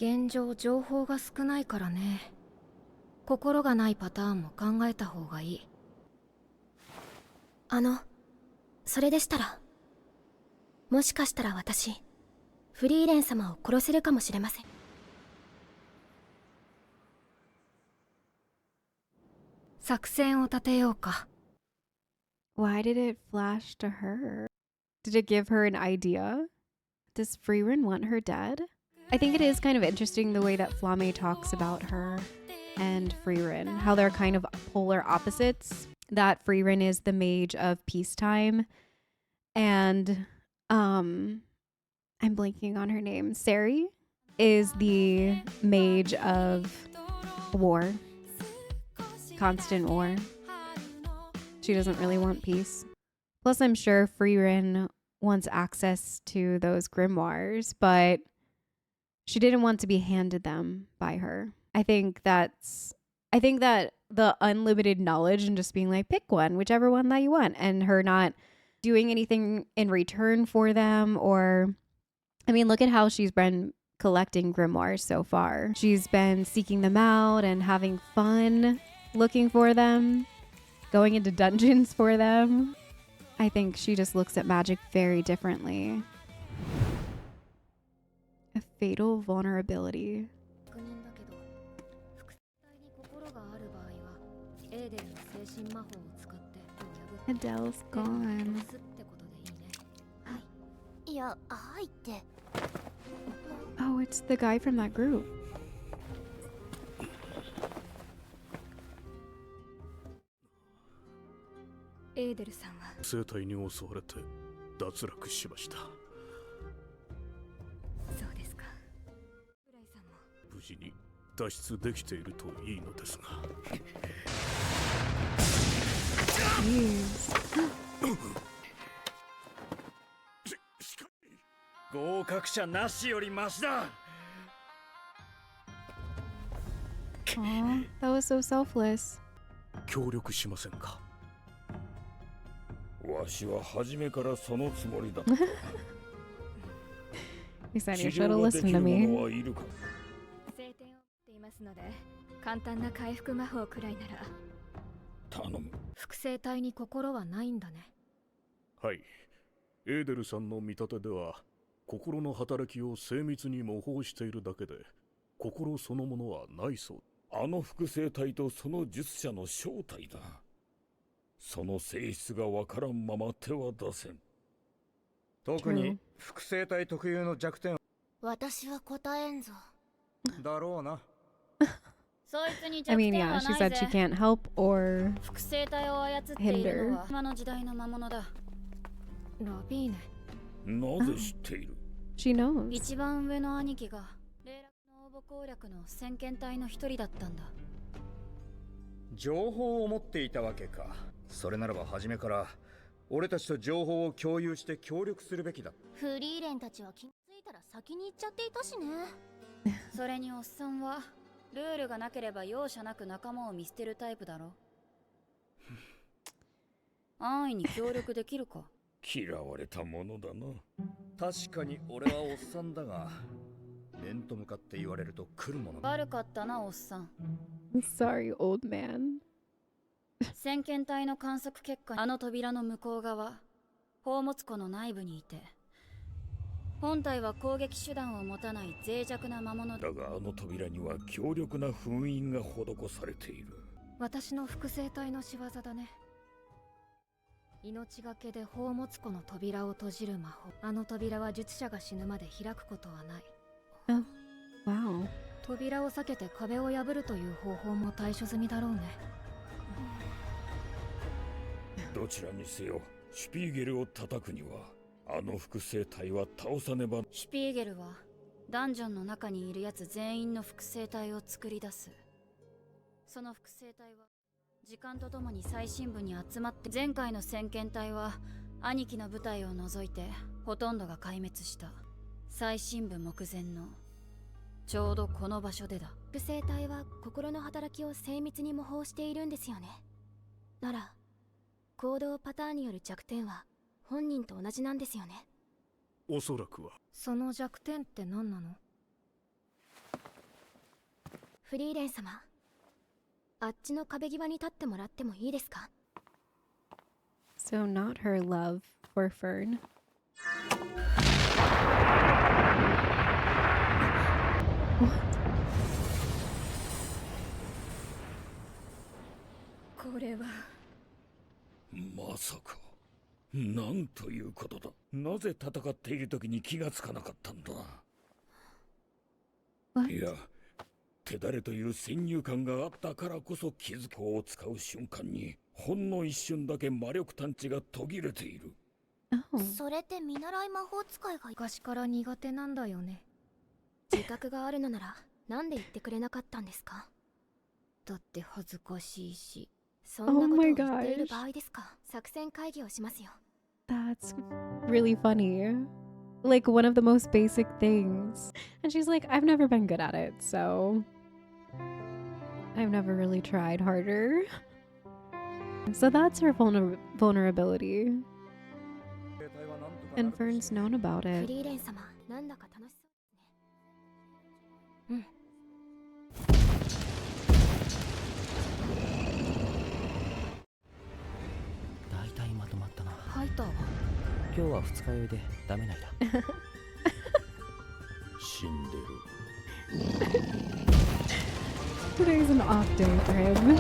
現状情報が少ないからね。心がないパターンも考えた方がいい。それでしたら、もしかしたら私、フリーレン様を殺せるかもしれません。作戦を立てようか。Why did it flash to her? Did it give her an idea? Does Frieren want her dead? I think it is kind of interesting the way that Flamme talks about her and Frieren, how they're kind of polar opposites. That Frieren is the mage of peacetime, and I'm blanking on her name. Sari is the mage of war, constant war. She doesn't really want peace. Plus, I'm sure Frieren wants access to those grimoires, but she didn't want to be handed them by her. I think that the unlimited knowledge and just being like, pick one, whichever one that you want, and her not doing anything in return for them, or, I mean, look at how she's been collecting grimoires so far. She's been seeking them out and having fun looking for them, going into dungeons for them. I think she just looks at magic very differently. A fatal vulnerability. Adele's gone. Oh, it's the guy from that group. Adele さんは生体に襲われて脱落しました。そうですか。フライさんも無事に脱出できているといいのですが。合格者なしよりマシだ。Aw, that was so selfless. 協力しませんか。わしは初めからそのつもりだった。He said 治 you should 療 have ができ listened る to 者 me. はいるか。晴天を持っていますので、簡単な回復魔法くらいなら。頼む。複製体に心はないんだね。はい。エーデルさんの見立てでは、心の働きを精密に模倣しているだけで、心そのものはないそう。あの複製体とその術者の正体だ。その性質がわからんまま手は出せん。特に複製体特有の弱点私は答えんぞ。だろうな。そいつに I 弱 mean, 点 yeah, は she ない said ぜ。 she can't help or 複製体を操っているのは今の時代の魔物だ。ラビーネ。なぜ知っている？ she knows. 一番上の兄貴が霊落の応募攻略の先見隊の一人だったんだ。情報を持っていたわけか。それならば初めから俺たちと情報を共有して協力するべきだ。フリーレンたちは気がついたら先に行っちゃっていたしね。それにおっさんはルールがなければ容赦なく仲間を見捨てるタイプだろ。安易に協力できるか。嫌われたものだな。確かに俺はおっさんだが、面と向かって言われると来るものだ。悪かったなおっさん。Sorry, old man. 先見隊の観測結果、あの扉の向こう側、宝物庫の内部にいて、本体は攻撃手段を持たない脆弱な魔物だがあの扉には強力な封印が施されている。私の複製体の仕業だね。命がけで宝物庫の扉を閉じる魔法。あの扉は術者が死ぬまで開くことはない。 Oh, wow. 扉を避けて壁を破るという方法も対処済みだろうね。どちらにせよ、シュピーゲルを叩くには、あの複製体は倒さねば。シュピーゲルはダンジョンの中にいるやつ全員の複製体を作り出す。その複製体は時間とともに最深部に集まって、前回の先見隊は兄貴の部隊を除いてほとんどが壊滅した。最深部目前のちょうどこの場所でだ。複製体は心の働きを精密に模倣しているんですよね。なら行動パターンによる弱点は本人と同じなんですよね。おそらくは。その弱点って何なの？フリーレン様、あっちの壁際に立ってもらってもいいですか？ So not her love for Fern. これはまさか。なんということだ。なぜ戦っている時に気がつかなかったんだ。What? いや、手だれという先入観があったからこそ気づこうを使う瞬間にほんの一瞬だけ魔力探知が途切れている。Oh. それって見習い魔法使いが昔から苦手なんだよね。自覚があるのならなんで言ってくれなかったんですか？だって恥ずかしいし。そんなこと Oh を my 言っている gosh. 場合ですか？作戦会議をしますよ。 That's really funny. Like one of the most basic things. And she's like, I've never been good at it, so I've never really tried harder. So that's her vulnerability. And Fern's known about フ it. リーレン様、なんだか楽しそうですね。大体まとまったな。ハイターは今日は二日酔いでダメないだ。死んでる。 Today's an off day for him.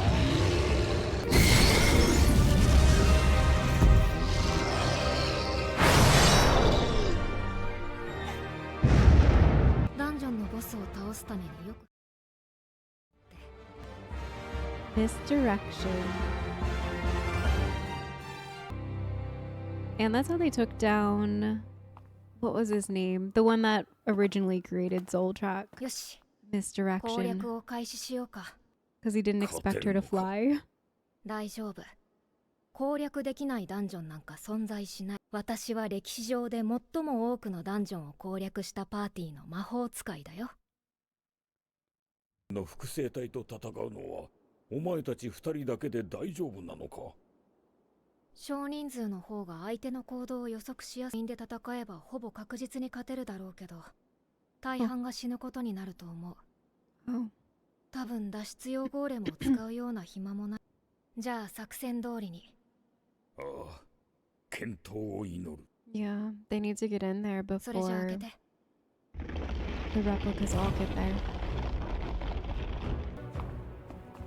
ダンジョンのボスを倒すためによく Misdirection. And that's how they took down, what was his name? The one that originally created Zoltrak. よし、攻 Misdirection. 略を開始しようか。 Because he didn't expect her to fly. 大丈夫。攻略できないダンジョンなんか存在しない。私は歴史上で最も多くのダンジョンを攻略したパーティーの魔法使いだよ。の複製体と戦うのはお前たち二人だけで大丈夫なのか。少人数の方が相手の行動を予測しやすいんで戦えばほぼ確実に勝てるだろうけど、大半が死ぬことになると思う。 Oh. 多分脱出用ゴーレムを使うような暇もない。じゃあ作戦通りに。ああ、健闘を祈る。 Yeah, they need to get in there それじゃあ開 before けて。 the replicas all get there.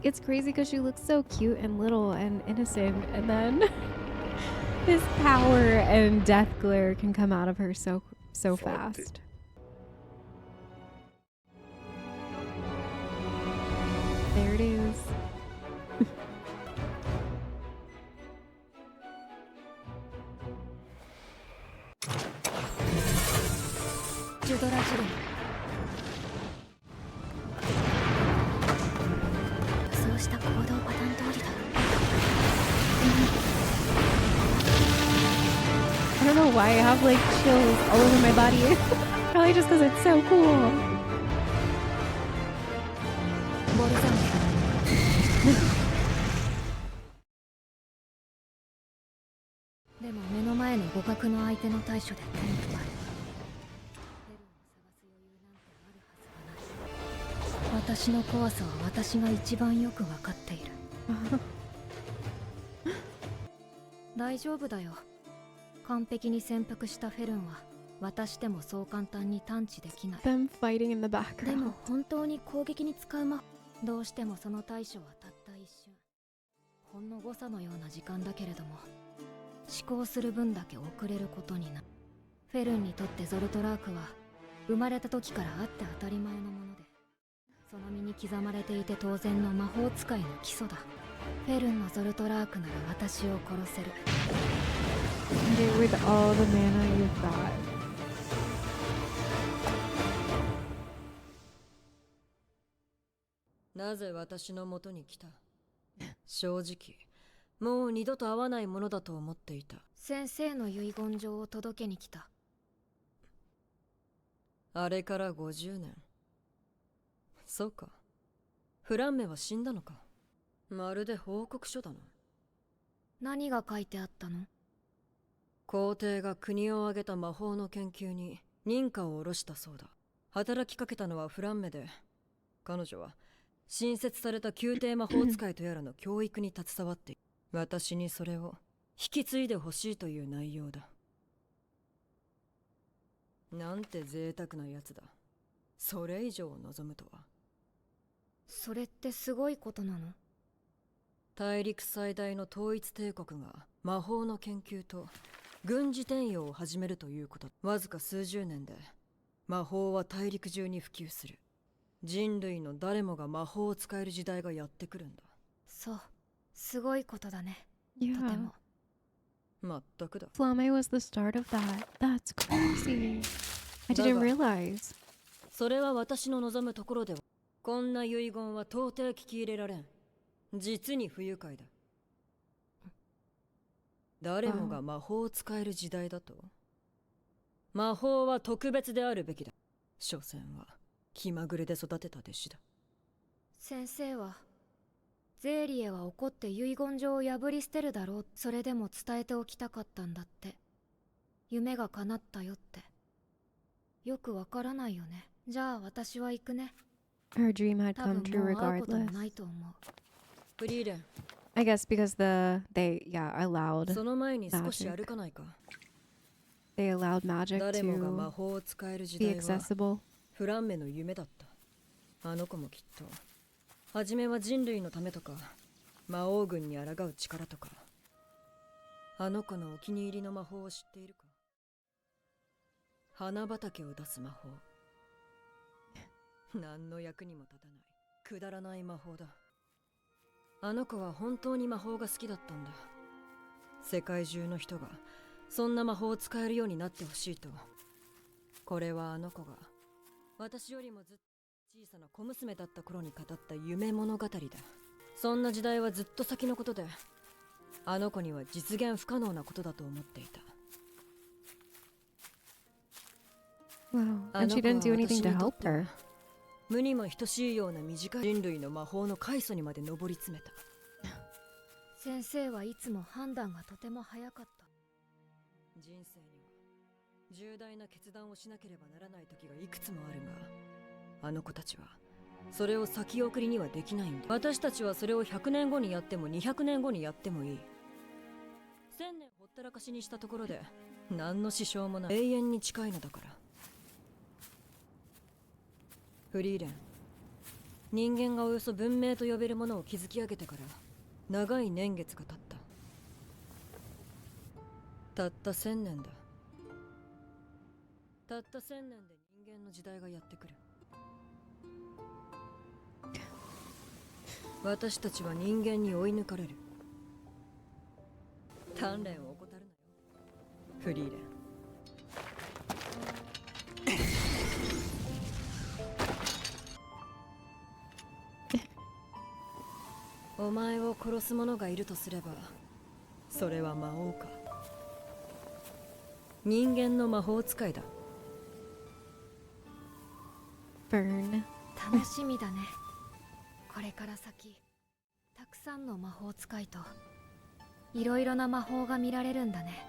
It's crazy because she looks so cute and little and innocent, and then this power and death glare can come out of her so fast. There it is. ジュドラジルム。そうした行動パターン通りだ。 I don't know why I have like chills all over my body. Probably just because it's so cool. ボルザンでも目の前の互角の相手の対処で手に入る。私の怖さは私が一番よく分かっている。大丈夫だよ。完璧に潜伏したフェルンは私でもそう簡単に探知できない。 Them fighting in the で background. も本当に攻撃に使う魔法、どうしてもその対処はたった一瞬。ほんの誤差のような時間だけれども、思考する分だけ遅れることになる。フェルンにとってゾルトラークは生まれた時からあって当たり前のもので、その身に刻まれていて当然の魔法使いの基礎だ。フェルンのゾルトラークなら私を殺せる。 Do it with all the mana you've got. なぜ私の元に来た？正直、もう二度と会わないものだと思っていた。先生の遺言状を届けに来た。あれから50年。そうか。フランメは死んだのか。まるで報告書だな。何が書いてあったの？皇帝が国を挙げた魔法の研究に認可を下ろしたそうだ。働きかけたのはフランメで、彼女は新設された宮廷魔法使いとやらの教育に携わっている。私にそれを引き継いでほしいという内容だ。なんて贅沢なやつだ。それ以上を望むとは。それってすごいことなの？大陸最大の統一帝国が魔法の研究と軍事転用を始めるということ。わずか数十年で魔法は大陸中に普及する。人類の誰もが魔法を使える時代がやってくるんだ。そう、すごいことだね。 Yeah. とても。まったくだ。 Flame was the start of that. That's crazy. I didn't realize. それは私の望むところでは。こんな遺言は到底聞き入れられん。実に不愉快だ。誰もが魔法を使える時代だと？魔法は特別であるべきだ。所詮は気まぐれで育てた弟子だ。先生はゼーリエは怒って遺言状を破り捨てるだろう。それでも伝えておきたかったんだって。夢が叶ったよって。よくわからないよね。じゃあ私は行くね。 Her dream had 多 come 分 true もう会うことも regardless. ないと思う。フリーレン、 I guess because allowed その前に少し歩かないか。they allowed magic 誰もが to 魔法を使える時 be 代は accessible. フランメの夢だった。あの子もきっと初めは人類のためとか魔王軍に抗う力とか。あの子のお気に入りの魔法を知っているか？花畑を出す魔法。何の役にも立たないくだらない魔法だ。あの子は本当に魔法が好きだったんだ。世界中の人がそんな魔法を使えるようになってほしいと。これはあの子が私よりもずっと小さな小娘だった頃に語った夢物語だ。そんな時代はずっと先のことで、あの子には実現不可能なことだと思っていた。 Wow. And she didn't do anything to help her. 無にも等しいような短い人類の魔法の開祖にまで上り詰めた。先生はいつも判断がとても早かった。人生には重大な決断をしなければならない時がいくつもあるが、あの子たちはそれを先送りにはできないんだ。私たちはそれを100年後にやっても200年後にやってもいい。1000年ほったらかしにしたところで何の支障もない。永遠に近いのだから。フリーレン、人間がおよそ文明と呼べるものを築き上げてから長い年月が経った。たった1000年だ。たった1000年で人間の時代がやってくる。私たちは人間に追い抜かれる。鍛錬を怠るなよ、フリーレン。お前を殺す者がいるとすれば、それは魔王か人間の魔法使いだ。Burn. 楽しみだね。これから先たくさんの魔法使いといろいろな魔法が見られるんだね。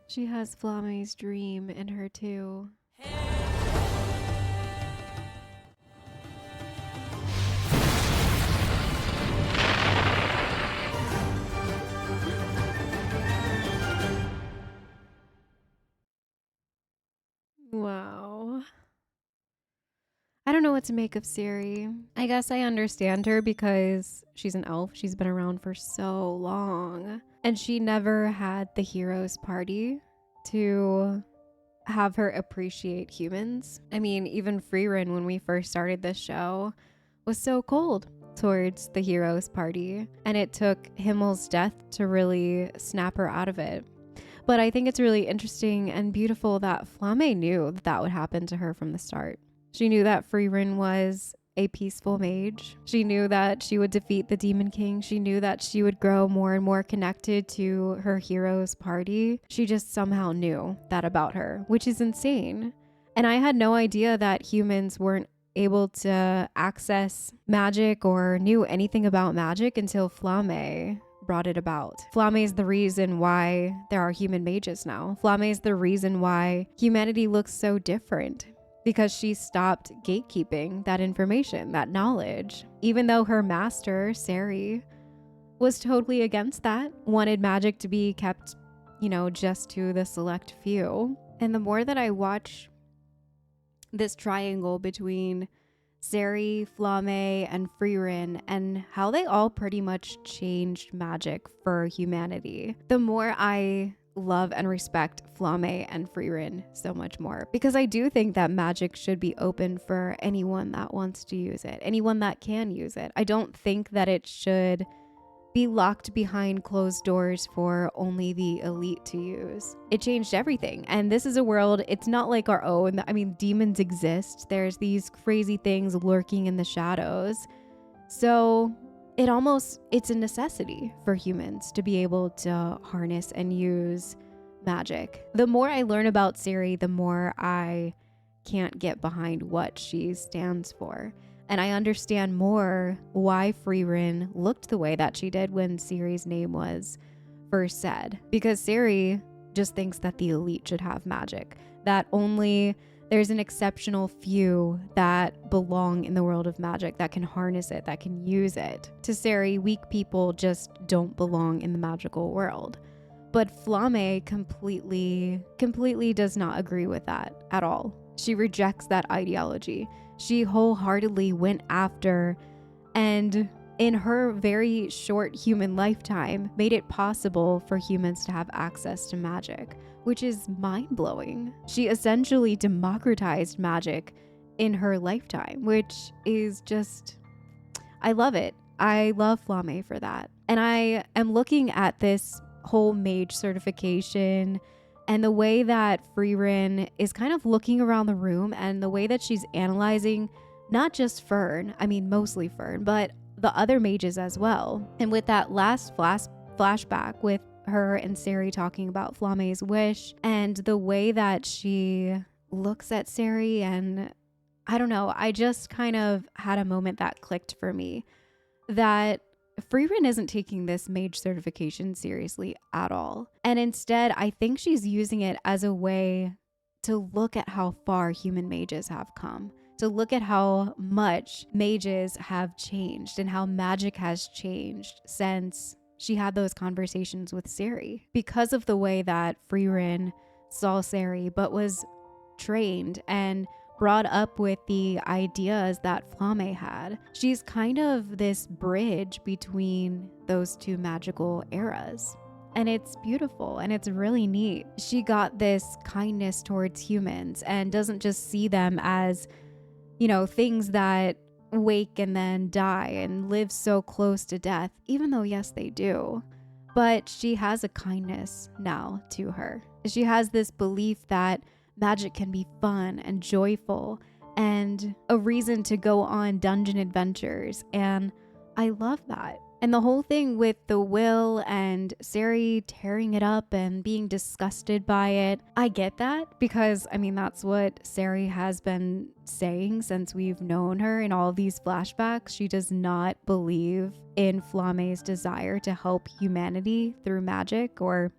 She has Flame's dream in her too. Wow. I don't know what to make of Ciri. I guess I understand her because she's an elf. She's been around for so long. And she never had the heroes party to have her appreciate humans. I mean, even Frieren, when we first started this show, was so cold towards the heroes party. And it took Himmel's death to really snap her out of it. But I think it's really interesting and beautiful that Flame knew that that would happen to her from the start. She knew that Frieren was a peaceful mage. She knew that she would defeat the Demon King. She knew that she would grow more and more connected to her heroes party. She just somehow knew that about her, which is insane. And I had no idea that humans weren't able to access magic or knew anything about magic until Flame brought it about. Flame is the reason why there are human mages now. Flame is the reason why humanity looks so different. because she stopped gatekeeping that information, that knowledge, even though her master, Sari, was totally against that, wanted magic to be kept, just to the select few. And the more that I watch this triangle between Sari, Flame, and Frieren, and how they all pretty much changed magic for humanity, the more I love and respect Flame and Frieren so much more, because I do think that magic should be open for anyone that wants to use it, anyone that can use it. I don't think that it should be locked behind closed doors for only the elite to use. It changed everything. And this is a world, it's not like our own. I mean, demons exist. There's these crazy things lurking in the shadows. So it's a necessity for humans to be able to harness and use magic. The more I learn about Sari, the more I can't get behind what she stands for. And I understand more why Frieren looked the way that she did when Sari's name was first said. Because Sari just thinks that the elite should have magic. That only there's an exceptional few that belong in the world of magic, that can harness it, that can use it. To Sari, weak people just don't belong in the magical world. But Flame completely does not agree with that at all. She rejects that ideology. She wholeheartedly went after, and in her very short human lifetime, made it possible for humans to have access to magic, which is mind-blowing. She essentially democratized magic in her lifetime, which is just, I love it. I love Flame for that. And I am looking at this whole mage certification and the way that Frieren is kind of looking around the room, and the way that she's analyzing not just Fern, I mean mostly Fern, but the other mages as well. And with that last flashback with her and Sari talking about Flame's wish, and the way that she looks at Sari, and I don't know, I just kind of had a moment that clicked for me that Frieren isn't taking this mage certification seriously at all. And instead, I think she's using it as a way to look at how far human mages have come, to look at how much mages have changed and how magic has changed since she had those conversations with Sari. Because of the way that Frieren saw Sari, but was trained and brought up with the ideas that Flame had. She's kind of this bridge between those two magical eras. And it's beautiful and it's really neat. She got this kindness towards humans and doesn't just see them as, things that wake and then die and live so close to death, even though, yes, they do. But she has a kindness now to her. She has this belief that magic can be fun and joyful and a reason to go on dungeon adventures. And I love that. And the whole thing with the will and Sari tearing it up and being disgusted by it, I get that, because that's what Sari has been saying since we've known her in all of these flashbacks. She does not believe in Flame's desire to help humanity through magic or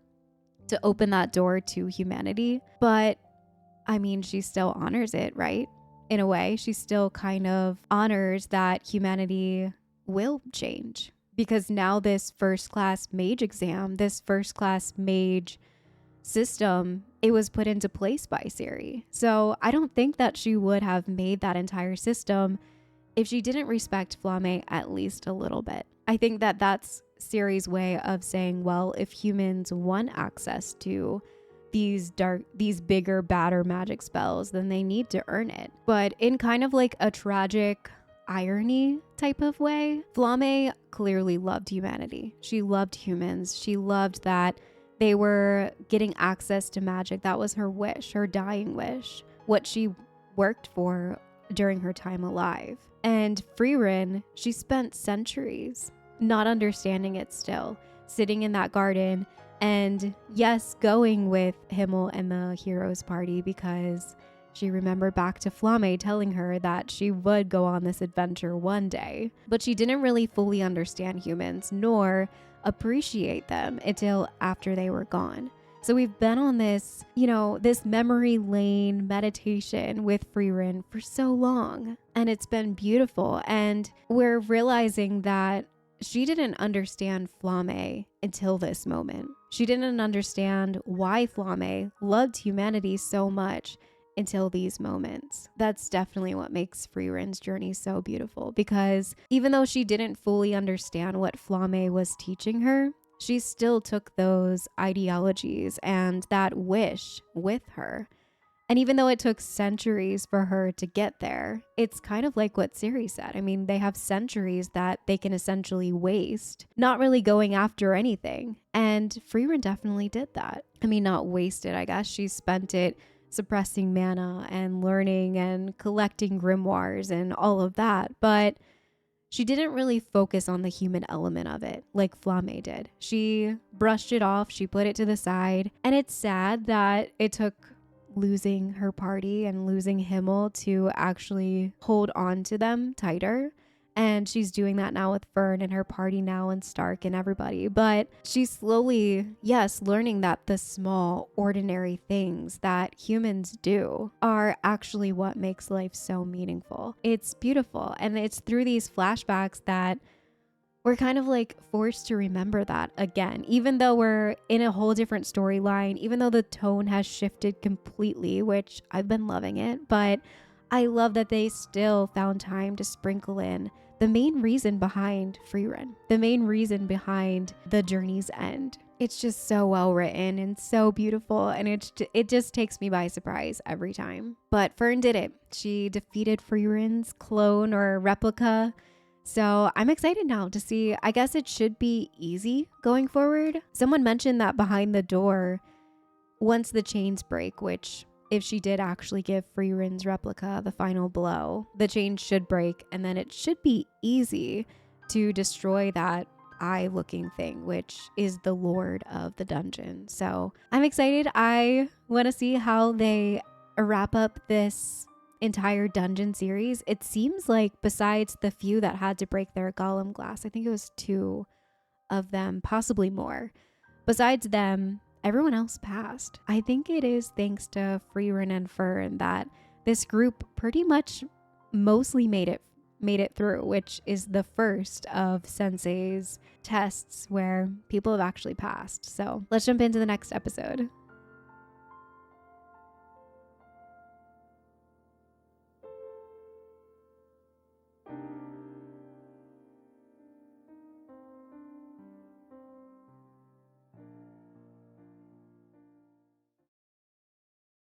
to open that door to humanity. But she still honors it, right? In a way, she still kind of honors that humanity will change. Because now this first-class mage exam, this first-class mage system, it was put into place by Sari. So I don't think that she would have made that entire system if she didn't respect Flame at least a little bit. I think that that's Sari's way of saying, well, if humans want access to these bigger, badder magic spells, then they need to earn it. But in kind of like a tragic irony type of way, Flame clearly loved humanity. She loved humans. She loved that they were getting access to magic. That was her wish, her dying wish, what she worked for during her time alive. And Frieren, she spent centuries not understanding it still, sitting in that garden. And yes, going with Himmel and the heroes party because she remembered back to Flame telling her that she would go on this adventure one day. But she didn't really fully understand humans nor appreciate them until after they were gone. So we've been on this, this memory lane meditation with Frieren for so long, and it's been beautiful. And we're realizing that she didn't understand Flamme until this moment. She didn't understand why Flamme loved humanity so much until these moments. That's definitely what makes Frieren's journey so beautiful, because even though she didn't fully understand what Flamme was teaching her, she still took those ideologies and that wish with her. And even though it took centuries for her to get there, it's kind of like what Siri said. I mean, they have centuries that they can essentially waste, not really going after anything. And Frieren definitely did that. I mean, not wasted, I guess. She spent it suppressing mana and learning and collecting grimoires and all of that. But she didn't really focus on the human element of it like Flamme did. She brushed it off, she put it to the side. And it's sad that it took losing her party and losing Himmel to actually hold on to them tighter. And she's doing that now with Fern and her party now and Stark and everybody. But she's slowly, yes, learning that the small, ordinary things that humans do are actually what makes life so meaningful. It's beautiful. And it's through these flashbacks that we're kind of like forced to remember that again, even though we're in a whole different storyline, even though the tone has shifted completely, which I've been loving it. But I love that they still found time to sprinkle in the main reason behind Frieren, the main reason behind the journey's end. It's just so well written and so beautiful, and it just takes me by surprise every time. But Fern did it. She defeated Frieren's clone or replica. So I'm excited now to see. I guess it should be easy going forward. Someone mentioned that behind the door, once the chains break, which if she did actually give Frieren's replica the final blow, the chains should break, and then it should be easy to destroy that eye-looking thing, which is the lord of the dungeon. So I'm excited. I want to see how they wrap up this entire dungeon series. It seems like besides the few that had to break their golem glass, I think it was 2 of them, possibly more. Besides them, everyone else passed. I think it is thanks to Frieren and Fern that this group pretty much mostly made it through, which is the first of Sensei's tests where people have actually passed. So let's jump into the next episode.